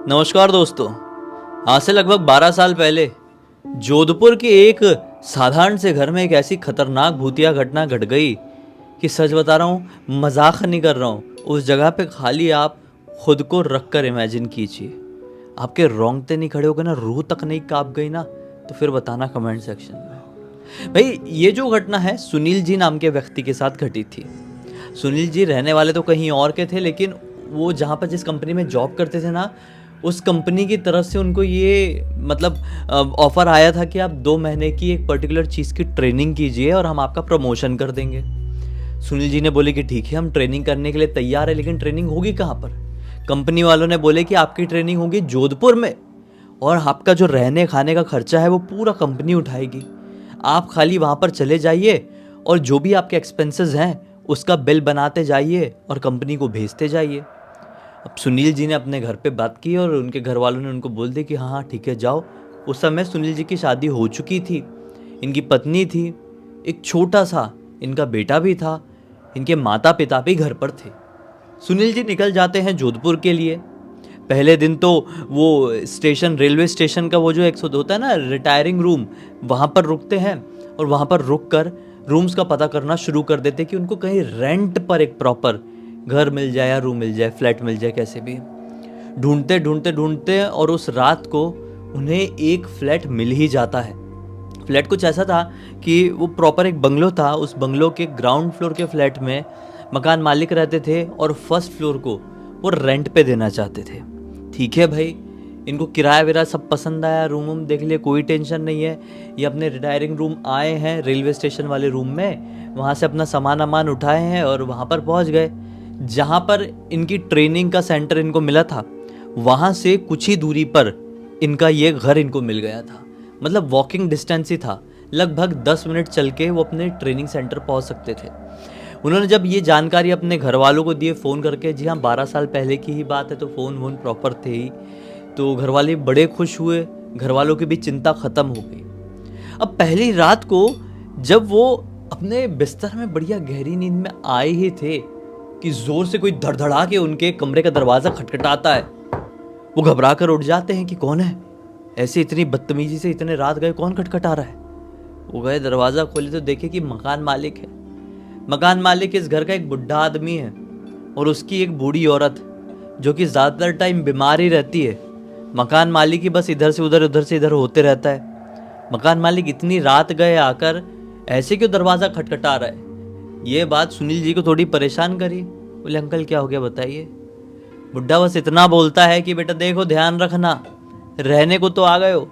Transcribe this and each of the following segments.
नमस्कार दोस्तों। आज से लगभग 12 साल पहले जोधपुर के एक साधारण से घर में एक ऐसी खतरनाक भूतिया घटना घट गई कि सच बता रहा हूँ, मजाक नहीं कर रहा हूँ। उस जगह पे खाली आप खुद को रख कर इमेजिन कीजिए, आपके रोंगटे नहीं खड़े हो गए ना, रूह तक नहीं कांप गई ना, तो फिर बताना कमेंट सेक्शन में। भाई, ये जो घटना है सुनील जी नाम के व्यक्ति के साथ घटी थी। सुनील जी रहने वाले तो कहीं और के थे, लेकिन वो जहाँ पर जिस कंपनी में जॉब करते थे ना, उस कंपनी की तरफ से उनको ये मतलब ऑफर आया था कि आप 2 महीने की एक पर्टिकुलर चीज़ की ट्रेनिंग कीजिए और हम आपका प्रमोशन कर देंगे। सुनील जी ने बोले कि ठीक है, हम ट्रेनिंग करने के लिए तैयार है, लेकिन ट्रेनिंग होगी कहाँ पर? कंपनी वालों ने बोले कि आपकी ट्रेनिंग होगी जोधपुर में, और आपका जो रहने खाने का खर्चा है वो पूरा कंपनी उठाएगी। आप खाली वहाँ पर चले जाइए और जो भी आपके एक्सपेंसेस हैं उसका बिल बनाते जाइए और कंपनी को भेजते जाइए। अब सुनील जी ने अपने घर पे बात की और उनके घर वालों ने उनको बोल दिया कि हाँ हाँ ठीक है, जाओ। उस समय सुनील जी की शादी हो चुकी थी, इनकी पत्नी थी, एक छोटा सा इनका बेटा भी था, इनके माता पिता भी घर पर थे। सुनील जी निकल जाते हैं जोधपुर के लिए। पहले दिन तो वो स्टेशन, रेलवे स्टेशन का वो जो एक होता है ना रिटायरिंग रूम, वहाँ पर रुकते हैं और वहाँ पर रुक कर रूम्स का पता करना शुरू कर देते कि उनको कहीं रेंट पर एक प्रॉपर घर मिल जाए या रूम मिल जाए, फ्लैट मिल जाए, कैसे भी ढूंढते ढूंढते ढूंढते, और उस रात को उन्हें एक फ्लैट मिल ही जाता है। फ्लैट कुछ ऐसा था कि वो प्रॉपर एक बंगलो था। उस बंगलो के ग्राउंड फ्लोर के फ्लैट में मकान मालिक रहते थे और फर्स्ट फ्लोर को वो रेंट पे देना चाहते थे। ठीक है भाई, इनको किराया विराया सब पसंद आया, रूम वूम देख लिया, कोई टेंशन नहीं है। ये अपने रिटायरिंग रूम आए हैं, रेलवे स्टेशन वाले रूम में, वहाँ से अपना सामान वामान उठाए हैं और वहाँ पर पहुँच गए जहाँ पर इनकी ट्रेनिंग का सेंटर इनको मिला था। वहाँ से कुछ ही दूरी पर इनका ये घर इनको मिल गया था, मतलब वॉकिंग डिस्टेंस ही था। लगभग 10 मिनट चल के वो अपने ट्रेनिंग सेंटर पहुँच सकते थे। उन्होंने जब ये जानकारी अपने घर वालों को दिए फ़ोन करके, जी हाँ 12 साल पहले की ही बात है तो फ़ोन वोन प्रॉपर थे ही, तो घर वाले बड़े खुश हुए, घर वालों की भी चिंता ख़त्म हो गई। अब पहली रात को जब वो अपने बिस्तर में बढ़िया गहरी नींद में आए ही थे कि जोर से कोई धड़धड़ा के उनके कमरे का दरवाज़ा खटखटाता है। वो घबरा कर उठ जाते हैं कि कौन है, ऐसे इतनी बदतमीजी से इतने रात गए, कौन खटखटा रहा है। वो गए, दरवाज़ा खोले तो देखे कि मकान मालिक है। मकान मालिक इस घर का एक बुढ़ा आदमी है और उसकी एक बूढ़ी औरत जो कि ज़्यादातर टाइम बीमार ही रहती है। मकान मालिक ही बस इधर से उधर होते रहता है। मकान मालिक इतनी रात गए आकर ऐसे क्यों दरवाज़ा खटखटा रहा है? ये बात सुनील जी को थोड़ी परेशान करी। बोले अंकल क्या हो गया बताइए। बुढ़ा बस इतना बोलता है कि बेटा देखो, ध्यान रखना, रहने को तो आ गए हो,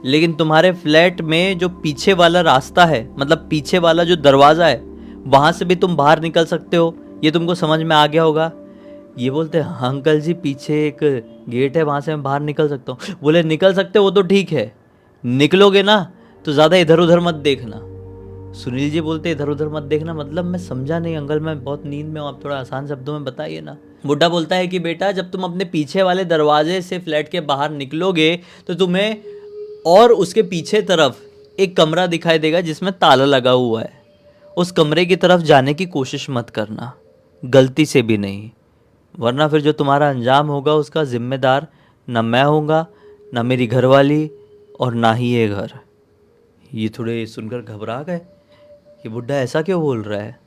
लेकिन तुम्हारे फ्लैट में जो पीछे वाला रास्ता है, मतलब पीछे वाला जो दरवाज़ा है, वहाँ से भी तुम बाहर निकल सकते हो। ये तुमको समझ में आ गया होगा। ये बोलते हैं हाँ अंकल जी, पीछे एक गेट है, वहाँ से मैं बाहर निकल सकता हूँ। बोले निकल सकते हो वो तो ठीक है, निकलोगे ना तो ज़्यादा इधर उधर मत देखना। सुनील जी बोलते इधर उधर मत देखना मतलब? मैं समझा नहीं अंकल, मैं बहुत नींद में हूँ, आप थोड़ा आसान शब्दों में बताइए ना। बुड्ढा बोलता है कि बेटा जब तुम अपने पीछे वाले दरवाजे से फ्लैट के बाहर निकलोगे तो तुम्हें और उसके पीछे तरफ एक कमरा दिखाई देगा जिसमें ताला लगा हुआ है। उस कमरे की तरफ जाने की कोशिश मत करना, गलती से भी नहीं, वरना फिर जो तुम्हारा अंजाम होगा उसका जिम्मेदार न मैं होऊंगा, न मेरी घरवाली, और ना ही ये घर। ये थोड़े सुनकर घबरा गए कि बुड्ढा ऐसा क्यों बोल रहा है।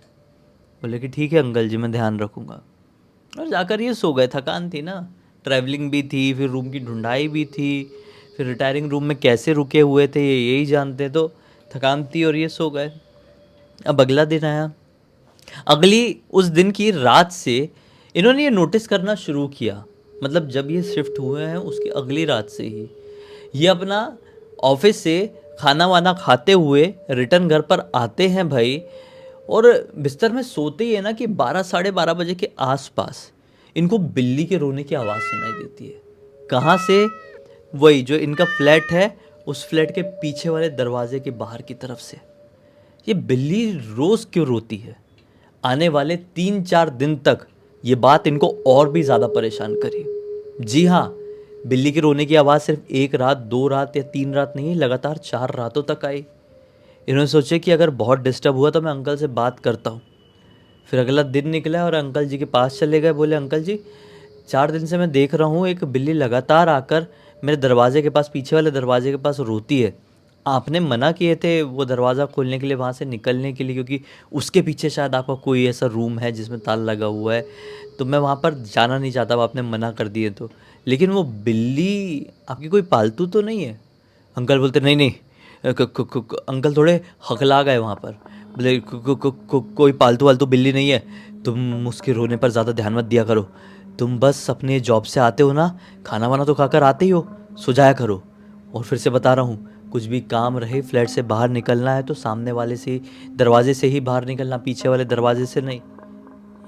बोले कि ठीक है अंकल जी, मैं ध्यान रखूँगा। और जाकर ये सो गए। थकान थी ना, ट्रैवलिंग भी थी, फिर रूम की ढूंढाई भी थी, फिर रिटायरिंग रूम में कैसे रुके हुए थे ये यही जानते, तो थकान थी और ये सो गए। अब अगला दिन आया। अगली उस दिन की रात से इन्होंने ये नोटिस करना शुरू किया, मतलब जब ये शिफ्ट हुए हैं उसकी अगली रात से ही ये अपना ऑफिस से खाना वाना खाते हुए रिटर्न घर पर आते हैं भाई, और बिस्तर में सोते ही है ना कि 12 साढ़े 12 बजे के आसपास इनको बिल्ली के रोने की आवाज़ सुनाई देती है। कहाँ से? वही जो इनका फ्लैट है, उस फ्लैट के पीछे वाले दरवाजे के बाहर की तरफ से। ये बिल्ली रोज़ क्यों रोती है? आने वाले 3-4 दिन तक ये बात इनको और भी ज़्यादा परेशान करी। जी हाँ, बिल्ली के रोने की आवाज़ सिर्फ 1 रात 2 रात या 3 रात नहीं, लगातार 4 रातों तक आई। इन्होंने सोचा कि अगर बहुत डिस्टर्ब हुआ तो मैं अंकल से बात करता हूँ। फिर अगला दिन निकला और अंकल जी के पास चले गए। बोले अंकल जी 4 दिन से मैं देख रहा हूँ एक बिल्ली लगातार आकर मेरे दरवाजे के पास, पीछे वाले दरवाजे के पास रोती है। आपने मना किए थे वो दरवाज़ा खोलने के लिए, वहाँ से निकलने के लिए, क्योंकि उसके पीछे शायद आपका कोई ऐसा रूम है जिसमें ताला लगा हुआ है, तो मैं वहाँ पर जाना नहीं चाहता, आपने मना कर दिए तो। लेकिन वो बिल्ली आपकी कोई पालतू तो नहीं है? अंकल बोलते नहीं नहीं, अंकल थोड़े हकला गए वहाँ पर, बोले कोई पालतू वालतू बिल्ली नहीं है, तुम उसके रोने पर ज़्यादा ध्यान मत दिया करो, तुम बस अपने जॉब से आते हो ना, खाना वाना तो खाकर आते ही हो, सो जाया करो। और फिर से बता रहा हूँ, कुछ भी काम रहे, फ्लैट से बाहर निकलना है तो सामने वाले से दरवाजे से ही बाहर निकलना, पीछे वाले दरवाजे से नहीं।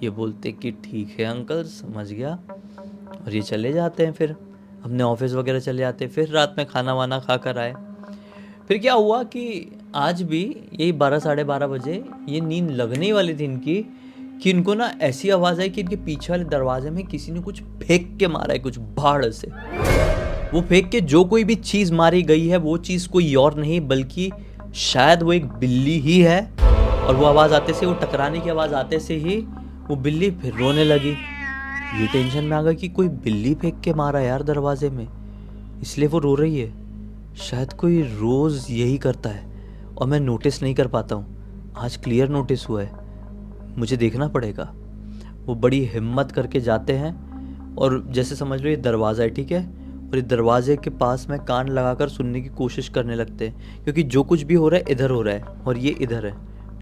ये बोलते कि ठीक है अंकल, समझ गया, और ये चले जाते हैं, फिर अपने ऑफिस वगैरह चले जाते हैं। फिर रात में खाना वाना खा कर आए। फिर क्या हुआ कि आज भी यही 12 साढ़े 12 बजे ये नींद लगने ही वाली थी इनकी, कि इनको ना ऐसी आवाज़ आई कि इनके पीछे वाले दरवाजे में किसी ने कुछ फेंक के मारा है, कुछ भाड़ से। वो फेंक के जो कोई भी चीज़ मारी गई है वो चीज़ कोई और नहीं बल्कि शायद वो एक बिल्ली ही है। और वो आवाज़ आते से, वो टकराने की आवाज़ आते से ही वो बिल्ली फिर रोने लगी। ये टेंशन में आ गया कि कोई बिल्ली फेंक के मारा यार दरवाजे में, इसलिए वो रो रही है। शायद कोई रोज़ यही करता है और मैं नोटिस नहीं कर पाता हूँ। आज क्लियर नोटिस हुआ है, मुझे देखना पड़ेगा। वो बड़ी हिम्मत करके जाते हैं और जैसे समझ लो ये दरवाज़ा है, ठीक है, और इस दरवाजे के पास में कान लगाकर सुनने की कोशिश करने लगते हैं, क्योंकि जो कुछ भी हो रहा है इधर हो रहा है और ये इधर है,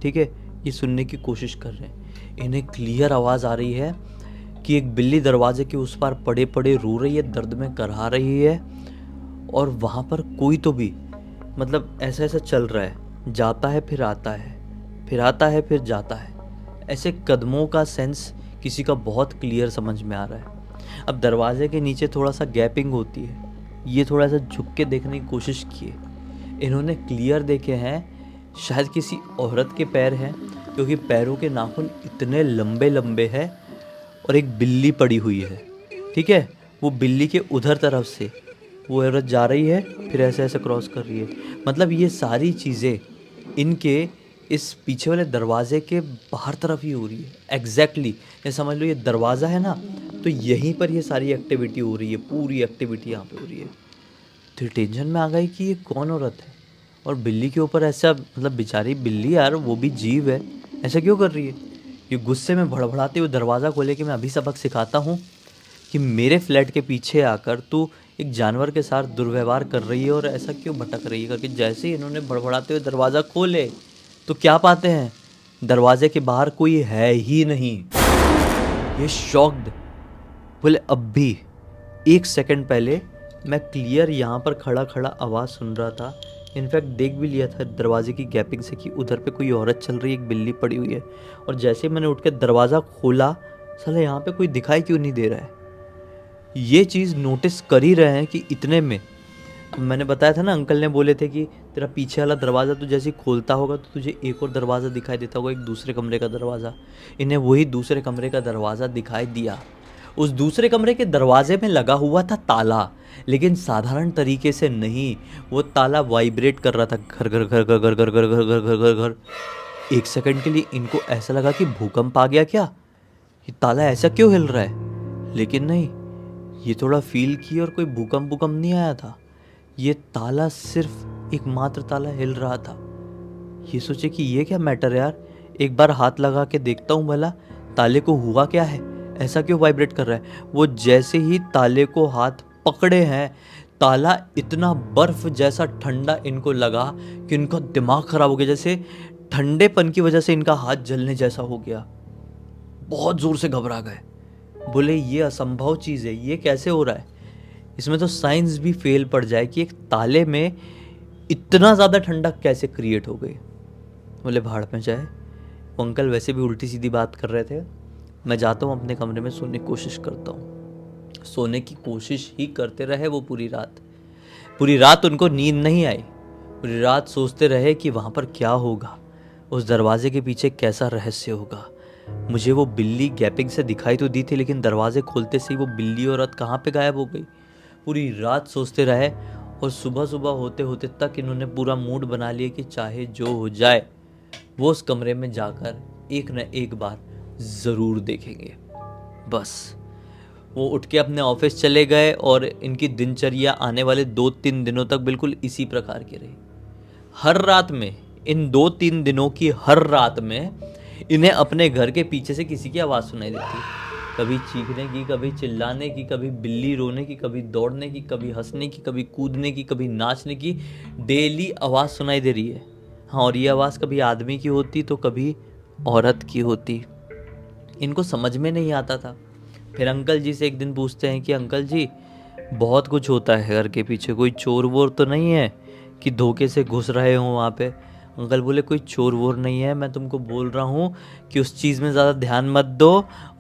ठीक है। ये सुनने की कोशिश कर रहे हैं। इन्हें क्लियर आवाज़ आ रही है कि एक बिल्ली दरवाजे के उस पार पड़े पड़े रो रही है, दर्द में करहा रही है, और वहाँ पर कोई तो भी, मतलब ऐसा ऐसा चल रहा है, जाता है फिर आता है, फिर आता है फिर जाता है। ऐसे कदमों का सेंस किसी का बहुत क्लियर समझ में आ रहा है। अब दरवाजे के नीचे थोड़ा सा गैपिंग होती है, ये थोड़ा सा झुक के देखने की कोशिश किए। इन्होंने क्लियर देखे हैं शायद किसी औरत के पैर हैं, क्योंकि पैरों के नाखून इतने लंबे लंबे हैं, और एक बिल्ली पड़ी हुई है, ठीक है। वो बिल्ली के उधर तरफ से वो औरत जा रही है, फिर ऐसे ऐसे क्रॉस कर रही है। मतलब ये सारी चीज़ें इनके इस पीछे वाले दरवाजे के बाहर तरफ ही हो रही है एग्जैक्टली। ये समझ लो ये दरवाज़ा है ना, तो यहीं पर ये सारी एक्टिविटी हो रही है, पूरी एक्टिविटी यहाँ पे हो रही है। तो टेंशन में आ गई कि ये कौन औरत है, और बिल्ली के ऊपर ऐसा, मतलब बेचारी बिल्ली यार, वो भी जीव है, ऐसा क्यों कर रही है। ये गुस्से में भड़बड़ाते हुए दरवाज़ा खोले कि मैं अभी सबक सिखाता हूँ कि मेरे फ्लैट के पीछे आकर तू एक जानवर के साथ दुर्व्यवहार कर रही है और ऐसा क्यों भटक रही है करके। जैसे ही इन्होंने भड़बड़ाते हुए दरवाज़ा खोले तो क्या पाते हैं, दरवाजे के बाहर कोई है ही नहीं। ये शॉक्ड, बोले अब भी 1 सेकंड पहले मैं क्लियर यहाँ पर खड़ा खड़ा आवाज़ सुन रहा था, इनफैक्ट देख भी लिया था दरवाजे की गैपिंग से कि उधर पे कोई औरत चल रही है, एक बिल्ली पड़ी हुई है। और जैसे ही मैंने उठ के दरवाज़ा खोला, साला यहाँ पे कोई दिखाई क्यों नहीं दे रहा है। ये चीज़ नोटिस कर ही रहे हैं कि इतने में मैंने बताया था ना, अंकल ने बोले थे कि तेरा पीछे वाला दरवाज़ा तू जैसे ही खोलता होगा तो तुझे एक और दरवाज़ा दिखाई देता होगा, एक दूसरे कमरे का दरवाज़ा। इन्हें वही दूसरे कमरे का दरवाज़ा दिखाई दिया। उस दूसरे कमरे के दरवाजे में लगा हुआ था ताला, लेकिन साधारण तरीके से नहीं, वो ताला वाइब्रेट कर रहा था, घर घर घर घर घर घर घर घर घर घर घर घर। 1 सेकंड के लिए इनको ऐसा लगा कि भूकंप आ गया क्या, ये ताला ऐसा क्यों हिल रहा है। लेकिन नहीं, ये थोड़ा फील किया और कोई भूकंप नहीं आया था। ये ताला सिर्फ एकमात्र ताला हिल रहा था। ये सोचे कि ये क्या मैटर है यार, एक बार हाथ लगा के देखता हूँ भला ताले को हुआ क्या है, ऐसा क्यों वाइब्रेट कर रहा है। वो जैसे ही ताले को हाथ पकड़े हैं, ताला इतना बर्फ जैसा ठंडा इनको लगा कि इनका दिमाग खराब हो गया, जैसे ठंडेपन की वजह से इनका हाथ जलने जैसा हो गया। बहुत ज़ोर से घबरा गए, बोले ये असंभव चीज़ है, ये कैसे हो रहा है, इसमें तो साइंस भी फेल पड़ जाए कि एक ताले में इतना ज़्यादा ठंडक कैसे क्रिएट हो गई। बोले भाड़ में जाए, वो अंकल वैसे भी उल्टी सीधी बात कर रहे थे। मैं जाता हूँ अपने कमरे में, सोने की कोशिश करता हूँ। सोने की कोशिश ही करते रहे वो पूरी रात। पूरी रात उनको नींद नहीं आई। पूरी रात सोचते रहे कि वहाँ पर क्या होगा, उस दरवाजे के पीछे कैसा रहस्य होगा। मुझे वो बिल्ली गैपिंग से दिखाई तो दी थी, लेकिन दरवाजे खोलते से ही वो बिल्ली और रात कहाँ पे गायब हो गई। पूरी रात सोचते रहे, और सुबह सुबह होते होते तक इन्होंने पूरा मूड बना लिया कि चाहे जो हो जाए वो उस कमरे में जाकर एक न एक बार ज़रूर देखेंगे। बस वो उठ के अपने ऑफिस चले गए और इनकी दिनचर्या आने वाले 2-3 दिनों तक बिल्कुल इसी प्रकार की रही। हर रात में, इन 2-3 दिनों की हर रात में इन्हें अपने घर के पीछे से किसी की आवाज़ सुनाई देती। कभी चीखने की, कभी चिल्लाने की, कभी बिल्ली रोने की, कभी दौड़ने की, कभी हंसने की, कभी कूदने की, कभी नाचने की। डेली आवाज़ सुनाई दे रही है। हाँ, और ये आवाज़ कभी आदमी की होती तो कभी औरत की होती। इनको समझ में नहीं आता था। फिर अंकल जी से एक दिन पूछते हैं कि अंकल जी, बहुत कुछ होता है घर के पीछे, कोई चोर वोर तो नहीं है कि धोखे से घुस रहे हो वहाँ पे? अंकल बोले कोई चोर वोर नहीं है, मैं तुमको बोल रहा हूँ कि उस चीज़ में ज़्यादा ध्यान मत दो,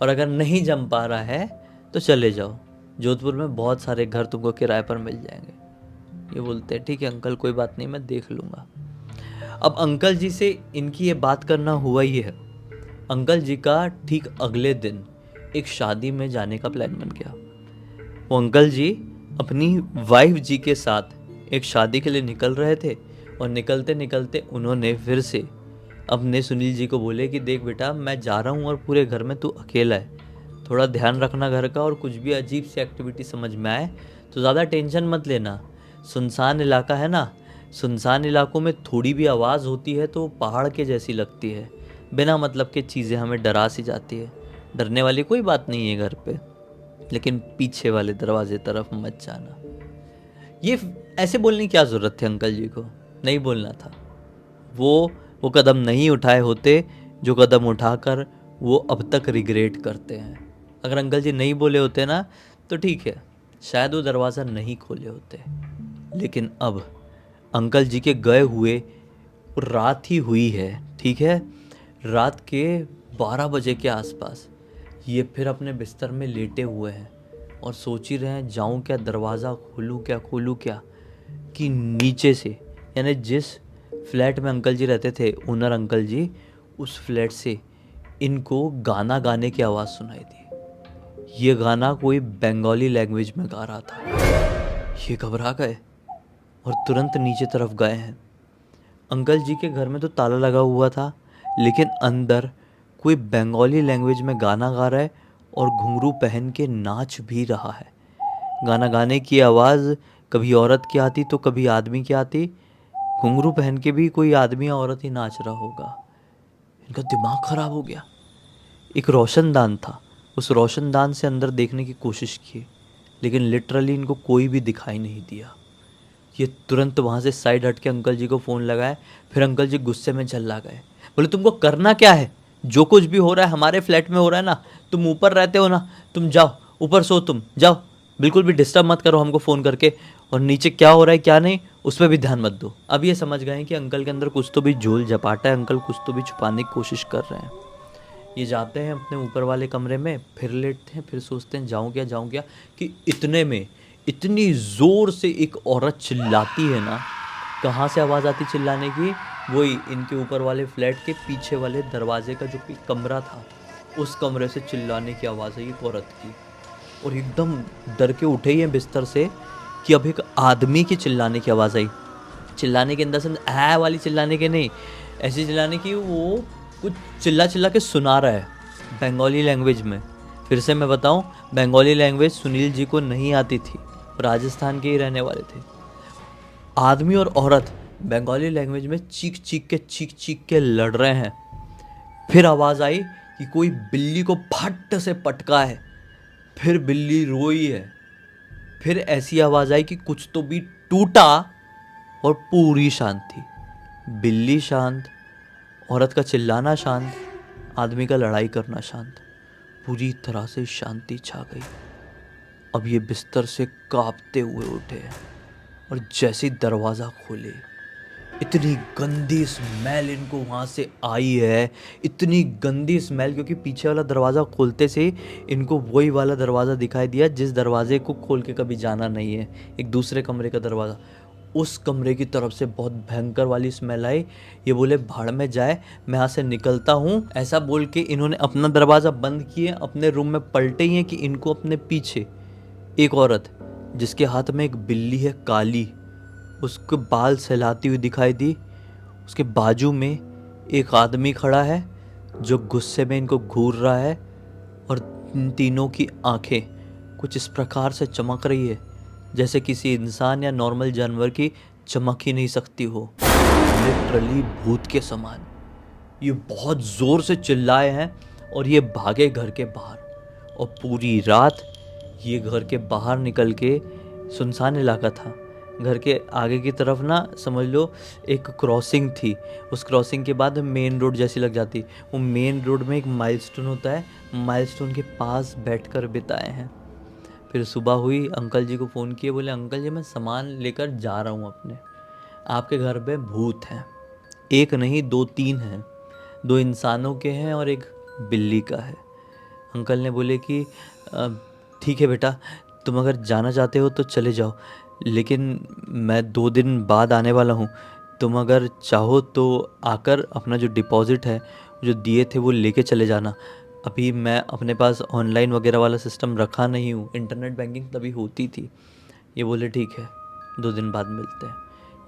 और अगर नहीं जम पा रहा है तो चले जाओ, जोधपुर में बहुत सारे घर तुमको किराए पर मिल जाएंगे। ये बोलते हैं ठीक है अंकल, कोई बात नहीं, मैं देख लूँगा। अब अंकल जी से इनकी ये बात करना हुआ ही है। अंकल जी का ठीक अगले दिन एक शादी में जाने का प्लान बन गया। वो अंकल जी अपनी वाइफ जी के साथ एक शादी के लिए निकल रहे थे, और निकलते निकलते उन्होंने फिर से अपने सुनील जी को बोले कि देख बेटा, मैं जा रहा हूँ और पूरे घर में तू अकेला है, थोड़ा ध्यान रखना घर का, और कुछ भी अजीब सी एक्टिविटी समझ में आए तो ज़्यादा टेंशन मत लेना। सुनसान इलाका है ना, सुनसान इलाकों में थोड़ी भी आवाज़ होती है तो पहाड़ के जैसी लगती है, बिना मतलब के चीज़ें हमें डरा सी जाती है। डरने वाली कोई बात नहीं है घर पे, लेकिन पीछे वाले दरवाजे तरफ मत जाना। ये ऐसे बोलने की क्या ज़रूरत थी अंकल जी को? नहीं बोलना था। वो कदम नहीं उठाए होते जो कदम उठाकर वो अब तक रिग्रेट करते हैं। अगर अंकल जी नहीं बोले होते ना तो ठीक है, शायद वो दरवाज़ा नहीं खोले होते। लेकिन अब अंकल जी के गए हुए रात ही हुई है, ठीक है, रात के 12 बजे के आसपास ये फिर अपने बिस्तर में लेटे हुए हैं और सोच ही रहे हैं जाऊं क्या, दरवाज़ा खोलूं क्या, कि नीचे से, यानी जिस फ्लैट में अंकल जी रहते थे, ओनर अंकल जी, उस फ्लैट से इनको गाना गाने की आवाज़ सुनाई दी। ये गाना कोई बंगाली लैंग्वेज में गा रहा था। ये घबरा गए और तुरंत नीचे तरफ गए हैं। अंकल जी के घर में तो ताला लगा हुआ था, लेकिन अंदर कोई बंगाली लैंग्वेज में गाना गा रहा है और घुंघरू पहन के नाच भी रहा है। गाना गाने की आवाज़ कभी औरत की आती तो कभी आदमी की आती। घुंघरू पहन के भी कोई आदमी या औरत ही नाच रहा होगा। इनका दिमाग खराब हो गया। एक रोशनदान था, उस रोशनदान से अंदर देखने की कोशिश की, लेकिन लिटरली इनको कोई भी दिखाई नहीं दिया। ये तुरंत वहाँ से साइड हट के अंकल जी को फ़ोन लगाए। फिर अंकल जी गुस्से में झल्ला गए, बोले तुमको करना क्या है? जो कुछ भी हो रहा है हमारे फ्लैट में हो रहा है ना, तुम ऊपर रहते हो ना, तुम जाओ ऊपर सो, तुम जाओ, बिल्कुल भी डिस्टर्ब मत करो हमको फ़ोन करके, और नीचे क्या हो रहा है क्या नहीं उस पर भी ध्यान मत दो। अब ये समझ गए हैं कि अंकल के अंदर कुछ तो भी झोल झपाटा है, अंकल कुछ तो भी छुपाने की कोशिश कर रहे हैं। ये जाते हैं अपने ऊपर वाले कमरे में, फिर लेटते हैं, फिर सोचते हैं जाऊँ क्या, कि इतने में इतनी ज़ोर से एक औरत चिल्लाती है ना। कहाँ से आवाज़ आती चिल्लाने की? वही इनके ऊपर वाले फ्लैट के पीछे वाले दरवाजे का जो कमरा था, उस कमरे से चिल्लाने की आवाज़ है एक औरत की। और एकदम डर के उठे ही हैं बिस्तर से कि अब एक आदमी की चिल्लाने की आवाज़ आई। चिल्लाने के अंदर से ऐ वाली चिल्लाने के नहीं, ऐसी चिल्लाने की वो कुछ चिल्ला चिल्ला के सुना रहा है बंगाली लैंग्वेज में। फिर से मैं बताऊं, बंगाली लैंग्वेज सुनील जी को नहीं आती थी, राजस्थान के ही रहने वाले थे। आदमी और औरत बंगाली लैंग्वेज में चीख चीख के लड़ रहे हैं। फिर आवाज़ आई कि कोई बिल्ली को फट से पटका है। फिर बिल्ली रोई है। फिर ऐसी आवाज़ आई कि कुछ तो भी टूटा, और पूरी शांत थी। बिल्ली शांत, औरत का चिल्लाना शांत, आदमी का लड़ाई करना शांत। पूरी तरह से शांति छा गई। अब ये बिस्तर से कांपते हुए उठे और जैसे ही दरवाज़ा खोले, इतनी गंदी स्मेल इनको वहाँ से आई है, इतनी गंदी स्मेल, क्योंकि पीछे वाला दरवाज़ा खोलते से इनको वही वाला दरवाज़ा दिखाई दिया जिस दरवाजे को खोल के कभी जाना नहीं है, एक दूसरे कमरे का दरवाज़ा। उस कमरे की तरफ से बहुत भयंकर वाली स्मेल आई। ये बोले भाड़ में जाए, मैं यहाँ से निकलता हूँ। ऐसा बोल के इन्होंने अपना दरवाज़ा बंद किए, अपने रूम में पलटे ही हैं कि इनको अपने पीछे एक औरत जिसके हाथ में एक बिल्ली है काली, उसके बाल सहलाती हुई दिखाई दी। उसके बाजू में एक आदमी खड़ा है जो गुस्से में इनको घूर रहा है, और इन तीनों की आंखें कुछ इस प्रकार से चमक रही है जैसे किसी इंसान या नॉर्मल जानवर की चमक ही नहीं सकती हो, लिटरली भूत के समान। ये बहुत ज़ोर से चिल्लाए हैं और ये भागे घर के बाहर, और पूरी रात ये घर के बाहर निकल के, सुनसान इलाका था, घर के आगे की तरफ ना समझ लो एक क्रॉसिंग थी, उस क्रॉसिंग के बाद मेन रोड जैसी लग जाती, वो मेन रोड में एक माइलस्टोन होता है, माइलस्टोन के पास बैठकर बिताए हैं। फिर सुबह हुई, अंकल जी को फ़ोन किए, बोले अंकल जी मैं सामान लेकर जा रहा हूँ अपने, आपके घर पे भूत हैं, एक नहीं 2-3 हैं, 2 इंसानों के हैं और एक बिल्ली का है। अंकल ने बोले कि ठीक है बेटा, तुम अगर जाना चाहते हो तो चले जाओ, लेकिन मैं 2 दिन बाद आने वाला हूँ, तुम अगर चाहो तो आकर अपना जो डिपॉज़िट है, जो दिए थे वो लेके चले जाना। अभी मैं अपने पास ऑनलाइन वगैरह वाला सिस्टम रखा नहीं हूँ, इंटरनेट बैंकिंग तभी होती थी। ये बोले ठीक है, 2 दिन बाद मिलते हैं।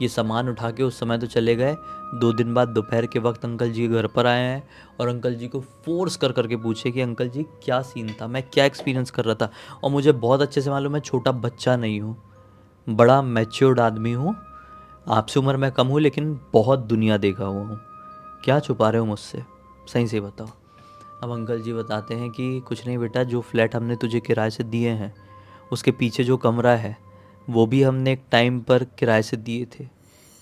ये सामान उठा के उस समय तो चले गए। 2 दिन बाद दोपहर के वक्त अंकल जी घर पर आए हैं और अंकल जी को फोर्स कर करके पूछे कि अंकल जी क्या सीन था, मैं क्या एक्सपीरियंस कर रहा था। और मुझे बहुत अच्छे से मालूम है, छोटा बच्चा नहीं हूँ, बड़ा मैच्योर्ड आदमी हूँ, आपसे उम्र में कम हूँ, लेकिन बहुत दुनिया देखा हुआ हूँ। क्या छुपा रहे हो मुझसे, सही से बताओ। अब अंकल जी बताते हैं कि कुछ नहीं बेटा, जो फ्लैट हमने तुझे किराए से दिए हैं उसके पीछे जो कमरा है वो भी हमने एक टाइम पर किराए से दिए थे,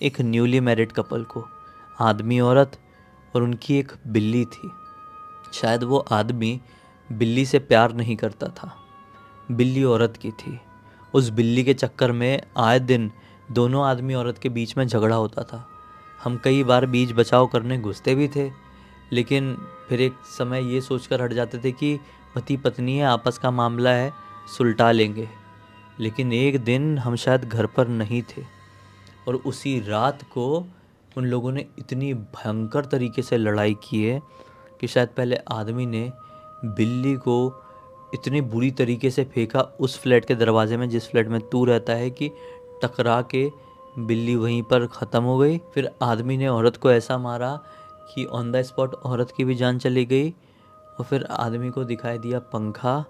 एक न्यूली मैरिड कपल को, आदमी औरत, और उनकी एक बिल्ली थी। शायद वो आदमी बिल्ली से प्यार नहीं करता था, बिल्ली औरत की थी। उस बिल्ली के चक्कर में आए दिन दोनों आदमी औरत के बीच में झगड़ा होता था। हम कई बार बीच बचाव करने घुसते भी थे, लेकिन फिर एक समय ये सोचकर हट जाते थे कि पति पत्नी है, आपस का मामला है, सुलटा लेंगे। लेकिन एक दिन हम शायद घर पर नहीं थे और उसी रात को उन लोगों ने इतनी भयंकर तरीके से लड़ाई की है कि शायद पहले आदमी ने बिल्ली को इतनी बुरी तरीके से फेंका उस फ्लैट के दरवाजे में जिस फ्लैट में तू रहता है कि टकरा के बिल्ली वहीं पर ख़त्म हो गई। फिर आदमी ने औरत को ऐसा मारा कि ऑन द स्पॉट औरत की भी जान चली गई। और फिर आदमी को दिखाई दिया पंखा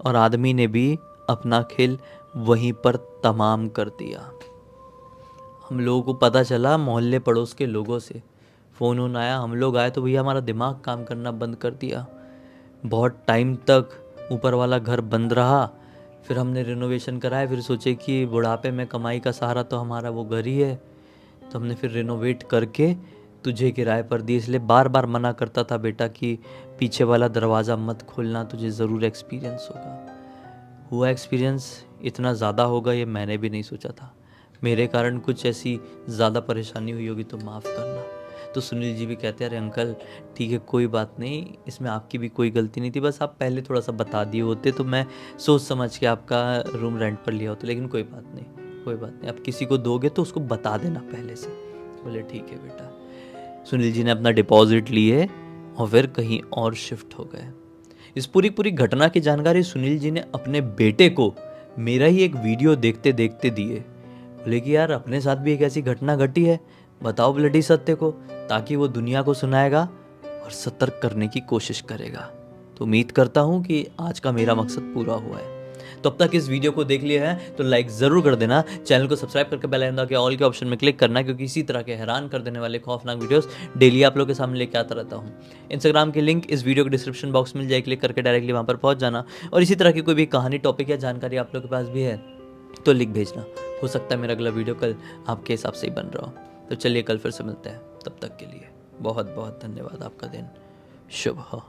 और आदमी ने भी अपना खेल वहीं पर तमाम कर दिया। हम लोगों को पता चला मोहल्ले पड़ोस के लोगों से, फ़ोन वोन आया, हम लोग आए तो भैया हमारा दिमाग काम करना बंद कर दिया। बहुत टाइम तक ऊपर वाला घर बंद रहा, फिर हमने रिनोवेशन कराया, फिर सोचे कि बुढ़ापे में कमाई का सहारा तो हमारा वो घर ही है, तो हमने फिर रिनोवेट करके तुझे किराए पर दी। इसलिए बार बार मना करता था बेटा कि पीछे वाला दरवाज़ा मत खोलना, तुझे ज़रूर एक्सपीरियंस होगा। हुआ एक्सपीरियंस, इतना ज़्यादा होगा ये मैंने भी नहीं सोचा था। मेरे कारण कुछ ऐसी ज़्यादा परेशानी हुई होगी तो माफ़ करना। तो सुनील जी भी कहते हैं अरे अंकल ठीक है कोई बात नहीं, इसमें आपकी भी कोई गलती नहीं थी, बस आप पहले थोड़ा सा बता दिए होते तो मैं सोच समझ के आपका रूम रेंट पर लिया होता, लेकिन कोई बात नहीं, कोई बात नहीं, आप किसी को दोगे तो उसको बता देना पहले से। बोले ठीक है बेटा। सुनील जी ने अपना डिपॉजिट लिए और फिर कहीं और शिफ्ट हो गए। इस पूरी घटना की जानकारी सुनील जी ने अपने बेटे को मेरा ही एक वीडियो देखते देखते दिए। बोले कि यार अपने साथ भी एक ऐसी घटना घटी है, बताओ ब्लडी सत्य को, ताकि वो दुनिया को सुनाएगा और सतर्क करने की कोशिश करेगा। तो उम्मीद करता हूँ कि आज का मेरा मकसद पूरा हुआ है। तो अब तक इस वीडियो को देख लिया है तो लाइक ज़रूर कर देना, चैनल को सब्सक्राइब करके बेल आइकन दबा के ऑल के ऑप्शन में क्लिक करना, क्योंकि इसी तरह के हैरान कर देने वाले खौफनाक वीडियोस डेली आप लोगों के सामने लेके आता रहता हूँ। इंस्टाग्राम की लिंक इस वीडियो के डिस्क्रिप्शन बॉक्स में मिल जाए, क्लिक करके डायरेक्टली वहाँ पर पहुँच जाना। और इसी तरह की कोई भी कहानी, टॉपिक या जानकारी आप लोग के पास भी है तो लिख भेजना, हो सकता है मेरा अगला वीडियो कल आपके हिसाब से ही बन रहा हो। तो चलिए कल फिर से मिलते हैं, तब तक के लिए बहुत बहुत धन्यवाद। आपका दिन शुभ हो।